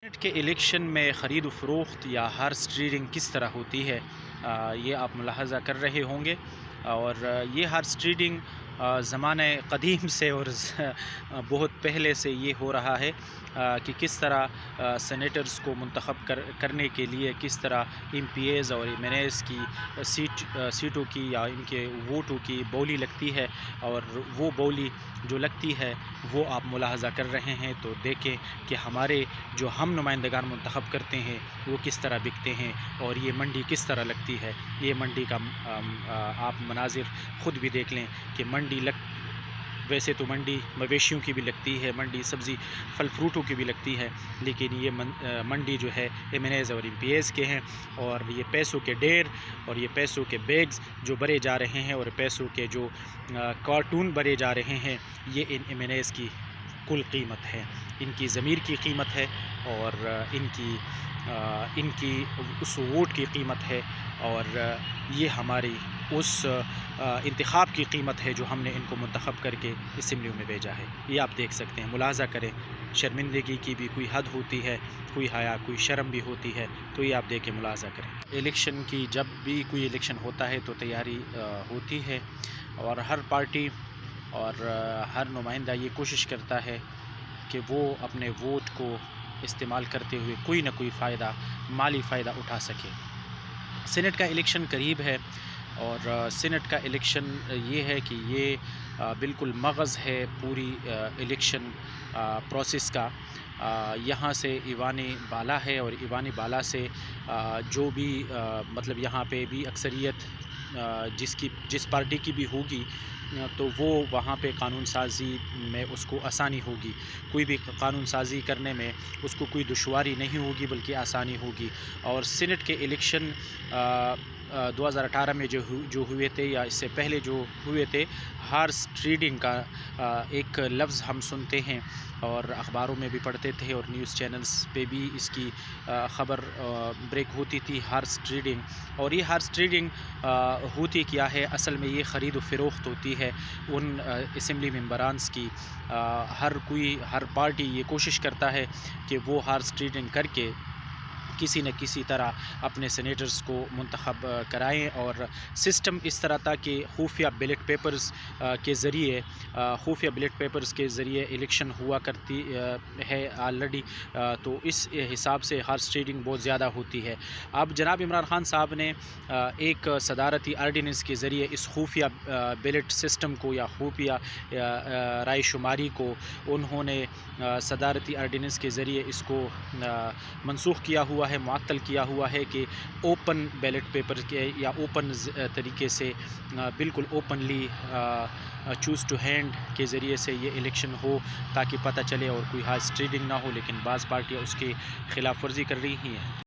Saint کے election میں خرید و فروخت یا ہارس ٹریڈنگ کس طرح ہوتی ہے، یہ آپ ملاحظہ کر رہے ہوں گے۔ اور یہ ہارس ٹریڈنگ زمانہ قدیم سے اور بہت پہلے سے یہ ہو رہا ہے کہ کس طرح سینیٹرز کو منتخب کرنے کے لیے کس طرح ایم پی ایز اور ایم این ایز کی سیٹوں کی یا ان کے ووٹوں کی بولی لگتی ہے، اور وہ بولی جو لگتی ہے وہ آپ ملاحظہ کر رہے ہیں۔ تو دیکھیں کہ ہمارے جو ہم نمائندگان منتخب کرتے ہیں وہ کس طرح بکتے ہیں اور یہ منڈی کس طرح لگتی ہے۔ یہ منڈی کا آپ مناظر خود بھی دیکھ لیں کہ ویسے تو منڈی مویشیوں کی بھی لگتی ہے، منڈی سبزی پھل فروٹوں کی بھی لگتی ہے، لیکن یہ منڈی جو ہے ایم این ایز اور ایم پی ایز کے ہیں، اور یہ پیسوں کے ڈھیر اور یہ پیسوں کے بیگز جو بھرے جا رہے ہیں اور پیسوں کے جو کارٹون بھرے جا رہے ہیں، یہ ان ایم این ایز کی کل قیمت ہے، ان کی ضمیر کی قیمت ہے، اور ان کی اس ووٹ کی قیمت ہے، اور یہ ہماری اس انتخاب کی قیمت ہے جو ہم نے ان کو منتخب کر کے اسمبلیوں میں بھیجا ہے۔ یہ آپ دیکھ سکتے ہیں، ملاحظہ کریں، شرمندگی کی بھی کوئی حد ہوتی ہے، کوئی حیا کوئی شرم بھی ہوتی ہے، تو یہ آپ دیکھیں، ملاحظہ کریں۔ الیکشن کی جب بھی کوئی الیکشن ہوتا ہے تو تیاری ہوتی ہے، اور ہر پارٹی اور ہر نمائندہ یہ کوشش کرتا ہے کہ وہ اپنے ووٹ کو استعمال کرتے ہوئے کوئی نہ کوئی مالی فائدہ اٹھا سکے۔ سینٹ کا الیکشن قریب ہے، اور سینٹ کا الیکشن یہ ہے کہ یہ بالکل مغز ہے پوری الیکشن پروسیس کا۔ یہاں سے ایوان بالا ہے، اور ایوان بالا سے جو بھی مطلب یہاں پہ بھی اکثریت جس پارٹی کی بھی ہوگی تو وہ وہاں پہ قانون سازی میں اس کو آسانی ہوگی، کوئی بھی قانون سازی کرنے میں اس کو کوئی دشواری نہیں ہوگی بلکہ آسانی ہوگی۔ اور سینٹ کے الیکشن 2018 میں جو ہوئے تھے یا اس سے پہلے جو ہوئے تھے، ہارس ٹریڈنگ کا ایک لفظ ہم سنتے ہیں اور اخباروں میں بھی پڑھتے تھے، اور نیوز چینلز پہ بھی اس کی خبر بریک ہوتی تھی، ہارس ٹریڈنگ۔ اور یہ ہارس ٹریڈنگ ہوتی کیا ہے؟ اصل میں یہ خرید و فروخت ہوتی ہے ان اسمبلی ممبرانز کی۔ ہر پارٹی یہ کوشش کرتا ہے کہ وہ ہارس ٹریڈنگ کر کے کسی نہ کسی طرح اپنے سینیٹرز کو منتخب کرائیں، اور سسٹم اس طرح تھا کہ خفیہ بیلٹ پیپرز کے ذریعے الیکشن ہوا کرتی ہے آلریڈی، تو اس حساب سے ہارس ٹریڈنگ بہت زیادہ ہوتی ہے۔ اب جناب عمران خان صاحب نے ایک صدارتی آرڈیننس کے ذریعے اس خفیہ بیلٹ سسٹم کو یا خفیہ رائے شماری کو انہوں نے صدارتی آرڈیننس کے ذریعے اس کو منسوخ کیا ہوا ہے، معطل کیا ہوا ہے کہ اوپن بیلٹ پیپر کے یا اوپن طریقے سے بالکل اوپنلی چوز ٹو ہینڈ کے ذریعے سے یہ الیکشن ہو، تاکہ پتہ چلے اور کوئی ہارس ٹریڈنگ نہ ہو۔ لیکن بعض پارٹیاں اس کی خلاف ورزی کر رہی ہیں۔